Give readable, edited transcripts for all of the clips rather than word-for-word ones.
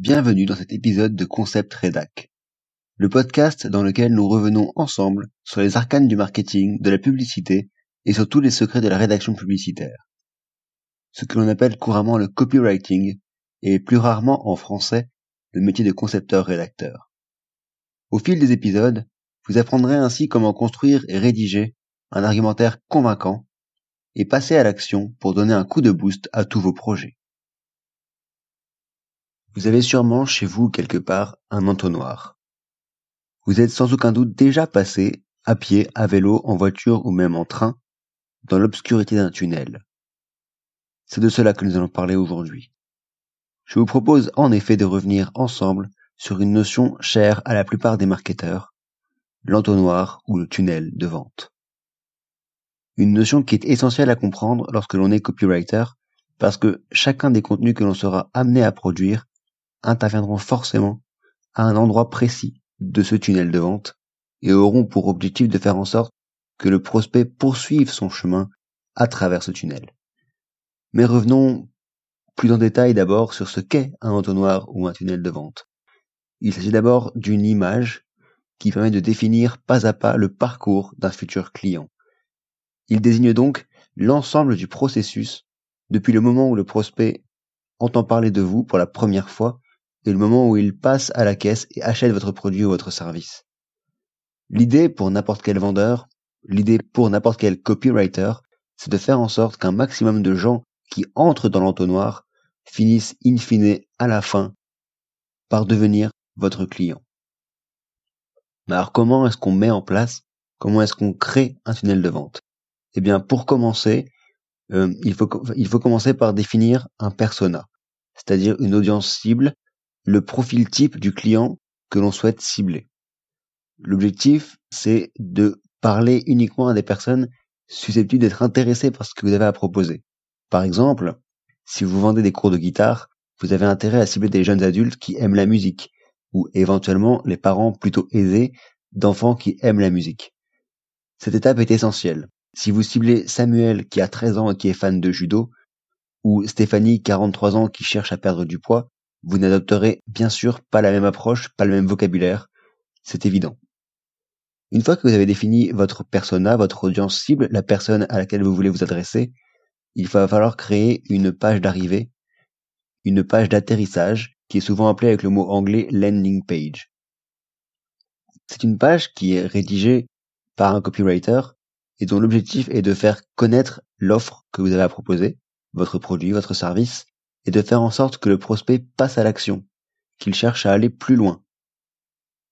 Bienvenue dans cet épisode de Concept Rédac, le podcast dans lequel nous revenons ensemble sur les arcanes du marketing, de la publicité et sur tous les secrets de la rédaction publicitaire. Ce que l'on appelle couramment le copywriting et plus rarement en français le métier de concepteur-rédacteur. Au fil des épisodes, vous apprendrez ainsi comment construire et rédiger un argumentaire convaincant et passer à l'action pour donner un coup de boost à tous vos projets. Vous avez sûrement chez vous quelque part un entonnoir. Vous êtes sans aucun doute déjà passé, à pied, à vélo, en voiture ou même en train, dans l'obscurité d'un tunnel. C'est de cela que nous allons parler aujourd'hui. Je vous propose en effet de revenir ensemble sur une notion chère à la plupart des marketeurs, l'entonnoir ou le tunnel de vente. Une notion qui est essentielle à comprendre lorsque l'on est copywriter, parce que chacun des contenus que l'on sera amené à produire interviendront forcément à un endroit précis de ce tunnel de vente et auront pour objectif de faire en sorte que le prospect poursuive son chemin à travers ce tunnel. Mais revenons plus en détail d'abord sur ce qu'est un entonnoir ou un tunnel de vente. Il s'agit d'abord d'une image qui permet de définir pas à pas le parcours d'un futur client. Il désigne donc l'ensemble du processus depuis le moment où le prospect entend parler de vous pour la première fois et le moment où il passe à la caisse et achète votre produit ou votre service. L'idée pour n'importe quel vendeur, l'idée pour n'importe quel copywriter, c'est de faire en sorte qu'un maximum de gens qui entrent dans l'entonnoir finissent in fine à la fin par devenir votre client. Mais alors comment est-ce qu'on met en place, comment est-ce qu'on crée un tunnel de vente? Eh bien pour commencer, il faut commencer par définir un persona, c'est-à-dire une audience cible, le profil type du client que l'on souhaite cibler. L'objectif, c'est de parler uniquement à des personnes susceptibles d'être intéressées par ce que vous avez à proposer. Par exemple, si vous vendez des cours de guitare, vous avez intérêt à cibler des jeunes adultes qui aiment la musique, ou éventuellement les parents plutôt aisés d'enfants qui aiment la musique. Cette étape est essentielle. Si vous ciblez Samuel qui a 13 ans et qui est fan de judo, ou Stéphanie, 43 ans, qui cherche à perdre du poids, vous n'adopterez bien sûr pas la même approche, pas le même vocabulaire, c'est évident. Une fois que vous avez défini votre persona, votre audience cible, la personne à laquelle vous voulez vous adresser, il va falloir créer une page d'arrivée, une page d'atterrissage, qui est souvent appelée avec le mot anglais landing page. C'est une page qui est rédigée par un copywriter et dont l'objectif est de faire connaître l'offre que vous avez à proposer, votre produit, votre service, et de faire en sorte que le prospect passe à l'action, qu'il cherche à aller plus loin.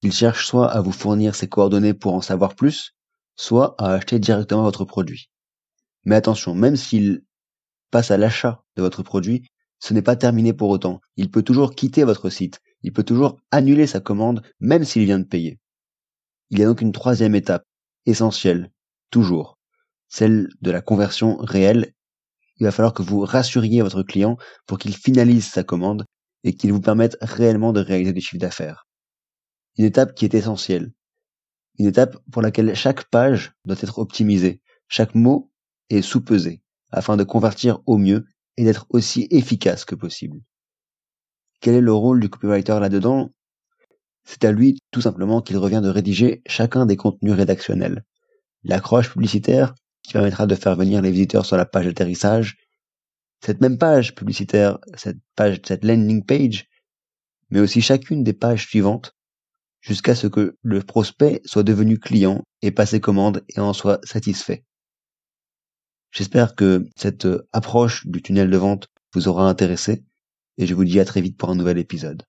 Il cherche soit à vous fournir ses coordonnées pour en savoir plus, soit à acheter directement votre produit. Mais attention, même s'il passe à l'achat de votre produit, ce n'est pas terminé pour autant. Il peut toujours quitter votre site, il peut toujours annuler sa commande, même s'il vient de payer. Il y a donc une troisième étape, essentielle, toujours, celle de la conversion réelle. Il va falloir que vous rassuriez votre client pour qu'il finalise sa commande et qu'il vous permette réellement de réaliser du chiffre d'affaires. Une étape qui est essentielle. Une étape pour laquelle chaque page doit être optimisée, chaque mot est sous-pesé, afin de convertir au mieux et d'être aussi efficace que possible. Quel est le rôle du copywriter là-dedans? C'est à lui tout simplement qu'il revient de rédiger chacun des contenus rédactionnels. L'accroche publicitaire qui permettra de faire venir les visiteurs sur la page d'atterrissage, cette même page publicitaire, cette landing page, mais aussi chacune des pages suivantes, jusqu'à ce que le prospect soit devenu client et passe commande et en soit satisfait. J'espère que cette approche du tunnel de vente vous aura intéressé et je vous dis à très vite pour un nouvel épisode.